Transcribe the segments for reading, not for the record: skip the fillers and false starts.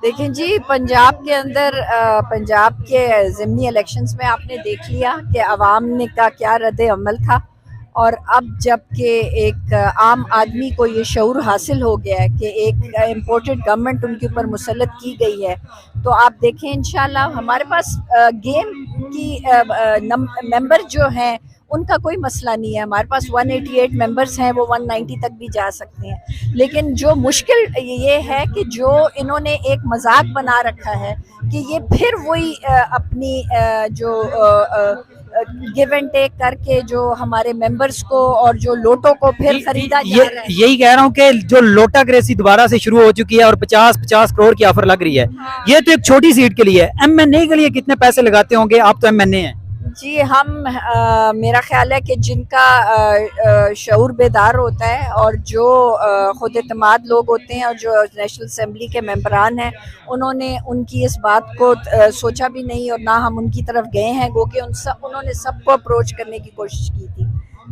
देखें जी, पंजाब के अंदर पंजाब के ज़िमनी इलेक्शंस में आपने देख लिया कि अवाम ने का क्या रद्द अमल था। और अब जबकि एक आम आदमी को ये शऊर हासिल हो गया है कि एक इम्पोर्टेड गवर्नमेंट उनके ऊपर मुसल्लत की गई है, तो आप देखें इंशाल्लाह हमारे पास गेम की मेंबर जो हैं उनका कोई मसला नहीं है। हमारे पास 188 मेंबर्स हैं, वो 190 तक भी जा सकते हैं। लेकिन जो मुश्किल ये है कि जो इन्होंने एक मजाक बना रखा है कि ये फिर वही अपनी जो गिव एंड टेक करके जो हमारे मेंबर्स को और जो लोटो को फिर खरीदा जा रहा है। यही कह रहा हूँ कि जो लोटा क्रेसी दोबारा से शुरू हो चुकी है और 50-50 करोड़ की ऑफर लग रही है। हाँ। ये तो एक छोटी सीट के लिए है, एमएनए के लिए कितने पैसे लगाते होंगे आप? तो एमएनए हैं जी, हम मेरा ख्याल है कि जिनका शऊर बेदार होता है और जो खुद एतमाद लोग होते हैं और जो नेशनल असेंबली के मेंबरान हैं, उन्होंने उनकी इस बात को सोचा भी नहीं और ना हम उनकी तरफ गए हैं, गो कि उन्होंने सबको अप्रोच करने की कोशिश की थी।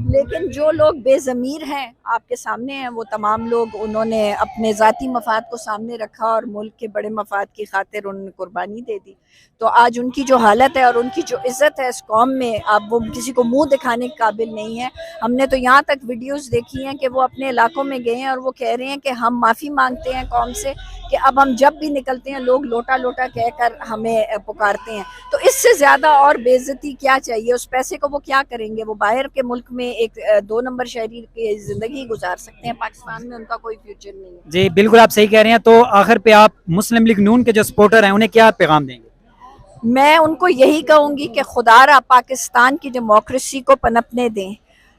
लेकिन जो लोग बेज़मीर हैं आपके सामने हैं, वो तमाम लोग उन्होंने अपने ज़ाती मफाद को सामने रखा और मुल्क के बड़े मफाद की खातिर उन्होंने कुर्बानी दे दी। तो आज उनकी जो हालत है और उनकी जो इज़्ज़त है इस कौम में, अब वो किसी को मुंह दिखाने के काबिल नहीं है। हमने तो यहाँ तक वीडियोस देखी हैं कि वो अपने इलाकों में गए हैं और वो कह रहे हैं कि हम माफ़ी मांगते हैं कौम से कि अब हम जब भी निकलते हैं लोग लोटा लोटा कहकर हमें पुकारते हैं। तो इससे ज़्यादा और बेइज्जती क्या चाहिए? उस पैसे को वो क्या करेंगे? वो बाहर के मुल्क में एक 2 नंबर शहरी की ज़िंदगी गुजार सकते हैं, पाकिस्तान में उनका कोई फ्यूचर नहीं है। जी बिल्कुल, आप सही कह रहे हैं। तो आखिर पे आप मुस्लिम लीग नून के जो सपोर्टर हैं उन्हें क्या पैगाम देंगे? मैं उनको यही कहूँगी कि खुदारा पाकिस्तान की डेमोक्रेसी को पनपने दें।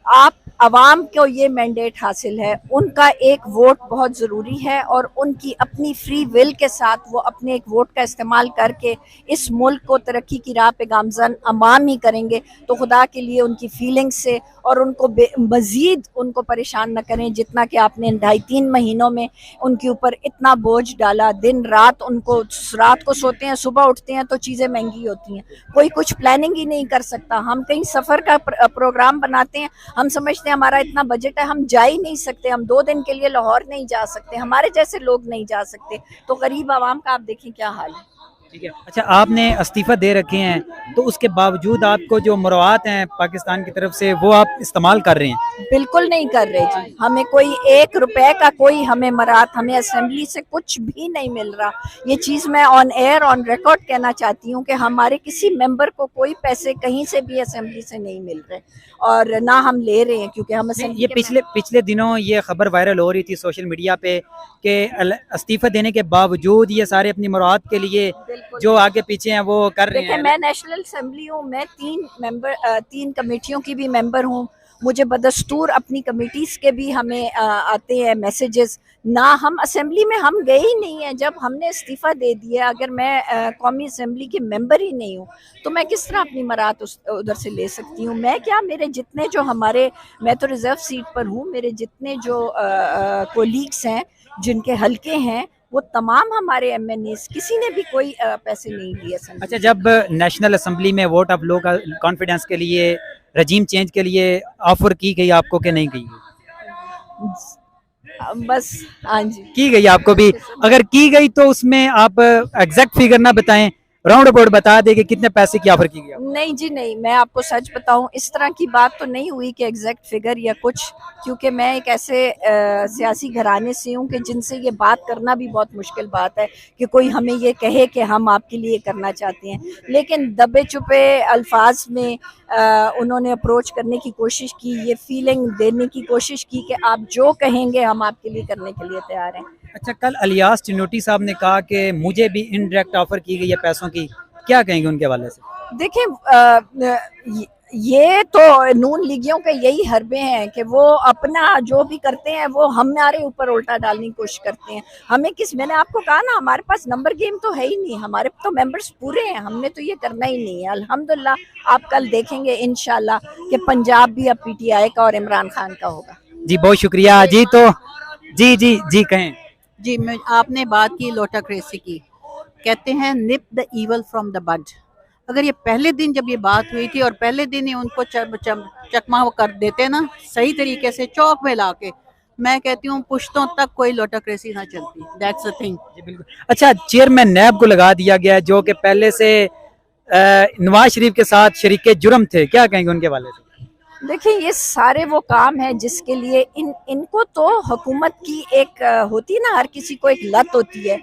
आप अवाम को ये मैंडेट हासिल है, उनका एक वोट बहुत ज़रूरी है और उनकी अपनी फ्री विल के साथ वो अपने एक वोट का इस्तेमाल करके इस मुल्क को तरक्की की राह पे गामज़न अमाम ही करेंगे। तो खुदा के लिए उनकी फीलिंग्स से और उनको मज़ीद उनको परेशान न करें जितना कि आपने 2.5-3 महीनों में उनके ऊपर इतना बोझ डाला। दिन रात उनको, रात को सोते हैं, सुबह उठते हैं तो चीज़ें महंगी होती हैं, कोई कुछ प्लानिंग ही नहीं कर सकता। हम कहीं सफ़र का प्रोग्राम बनाते हैं, हम समझते हैं हमारा इतना बजट है, हम जा ही नहीं सकते, हम 2 दिन के लिए लाहौर नहीं जा सकते, हमारे जैसे लोग नहीं जा सकते। तो गरीब आवाम का आप देखें क्या हाल है। ठीक है, अच्छा आपने इस्तीफा दे रखे हैं, तो उसके बावजूद आपको जो मुराद हैं पाकिस्तान की तरफ से वो आप इस्तेमाल कर रहे हैं? बिल्कुल नहीं कर रहे जी, हमें कोई 1 रुपए का कोई हमें मराद, हमें असेंबली से कुछ भी नहीं मिल रहा। ये चीज़ मैं ऑन एयर ऑन रिकॉर्ड कहना चाहती हूँ कि हमारे किसी मेंबर को कोई पैसे कहीं से भी असेंबली से नहीं मिल रहे और ना हम ले रहे हैं, क्योंकि हम ये पिछले दिनों ये खबर वायरल हो रही थी सोशल मीडिया पे कि इस्तीफा देने के बावजूद ये सारे अपनी मुराद के लिए जो आगे पीछे हैं वो कर रहे हैं। मैं नेशनल असेंबली हूँ, मैं 3 कमेटियों की भी मेंबर हूँ। मुझे बदस्तूर अपनी कमेटीज़ के भी हमें आते हैं मैसेजेस ना। हम असेंबली में हम गए ही नहीं हैं। जब हमने इस्तीफ़ा दे दिया, अगर मैं कौमी असेंबली की मेंबर ही नहीं हूँ तो मैं किस तरह अपनी मराद उधर से ले सकती हूँ? मैं क्या, मेरे जितने जो हमारे, मैं तो रिजर्व सीट पर हूँ, मेरे जितने जो कोलीग्स हैं जिनके हल्के हैं वो तमाम हमारे एमएनएस, किसी ने भी कोई पैसे नहीं लिए। अच्छा, जब नेशनल असेंबली में वोट ऑफ लोकल कॉन्फिडेंस के लिए, रजीम चेंज के लिए ऑफर की गई आपको कि नहीं की? बस हाँ जी, की गई आपको भी। अगर की गई तो उसमें आप एग्जैक्ट फिगर ना बताएं, राउंड अबाउट बता दें कि कितने पैसे की ऑफर की गई? नहीं जी नहीं, मैं आपको सच बताऊं, इस तरह की बात तो नहीं हुई कि एग्जैक्ट फिगर या कुछ, क्योंकि मैं एक ऐसे सियासी घराने से हूं कि जिनसे ये बात करना भी बहुत मुश्किल बात है कि कोई हमें ये कहे कि हम आपके लिए करना चाहते हैं। लेकिन दबे छुपे अल्फाज में उन्होंने अप्रोच करने की कोशिश की, ये फीलिंग देने की कोशिश की कि आप जो कहेंगे हम आपके लिए करने के लिए तैयार हैं। अच्छा, कल इलियास चिन्नोटी साहब ने कहा कि मुझे भी इनडायरेक्ट ऑफर की गई है पैसों की, क्या कहेंगे उनके हवाले से? देखिए, ये तो नून लीगियों के यही हरबे हैं कि वो अपना जो भी करते हैं वो हमारे ऊपर उल्टा डालने की कोशिश करते हैं। हमें मैंने आपको कहा ना, हमारे पास नंबर गेम तो है ही नहीं, हमारे तो मेंबर्स पूरे हैं, हमने तो ये करना ही नहीं है। अल्हम्दुलिल्लाह आप कल देखेंगे इंशाल्लाह कि पंजाब भी अब पीटीआई का और इमरान खान का होगा। जी बहुत शुक्रिया जी। तो जी कहें जी। आपने बात की लोटाक्रेसी की, कहते हैं nip the evil from the bud. अगर ये पहले दिन जब ये बात हुई थी और पहले दिन ही उनको चकमा कर देते ना सही तरीके से चौक में ला के, मैं कहती हूँ पुश्तों तक कोई लोटाक्रेसी ना चलती, दैट्स द थिंग। जी बिल्कुल। अच्छा, चेयरमैन नैब को लगा दिया गया है, जो कि पहले से नवाज शरीफ के साथ शरीके जुर्म थे, क्या कहेंगे उनके वाले से? देखिए, ये सारे वो काम है जिसके लिए इनको तो हुकूमत की एक होती है ना, हर किसी को एक लत होती है,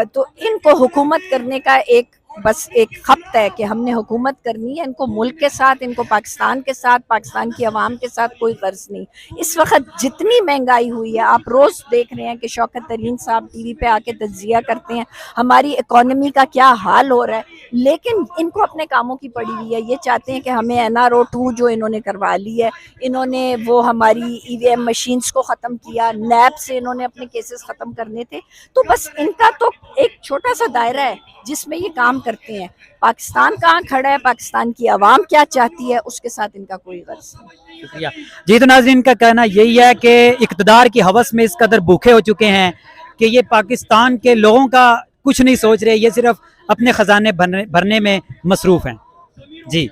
तो इनको हुकूमत करने का एक बस एक खप्त है कि हमने हुकूमत करनी है। इनको मुल्क के साथ, इनको पाकिस्तान के साथ, पाकिस्तान की आवाम के साथ कोई गर्ज नहीं। इस वक्त जितनी महंगाई हुई है, आप रोज देख रहे हैं कि शौकत तरीन साहब टीवी पे आके तज्जिया करते हैं हमारी इकोनॉमी का क्या हाल हो रहा है, लेकिन इनको अपने कामों की पड़ी हुई है। ये चाहते हैं कि हमें NRO 2 जो इन्होंने करवा ली है, इन्होंने वो हमारी EVM मशीन्स को ख़त्म किया, नैब से इन्होंने अपने केसेस ख़त्म करने थे। तो बस इनका तो एक छोटा सा दायरा है जिसमें ये काम करते हैं। पाकिस्तान कहाँ खड़ा है, पाकिस्तान की आवाम क्या चाहती है, उसके साथ इनका कोई गर्ज नहीं। शुक्रिया जी। तो नाज़रीन, का कहना यही है कि इक़्तिदार की हवस में इस कदर भूखे हो चुके हैं कि ये पाकिस्तान के लोगों का कुछ नहीं सोच रहे, ये सिर्फ अपने खजाने भरने में मसरूफ़ हैं। जी।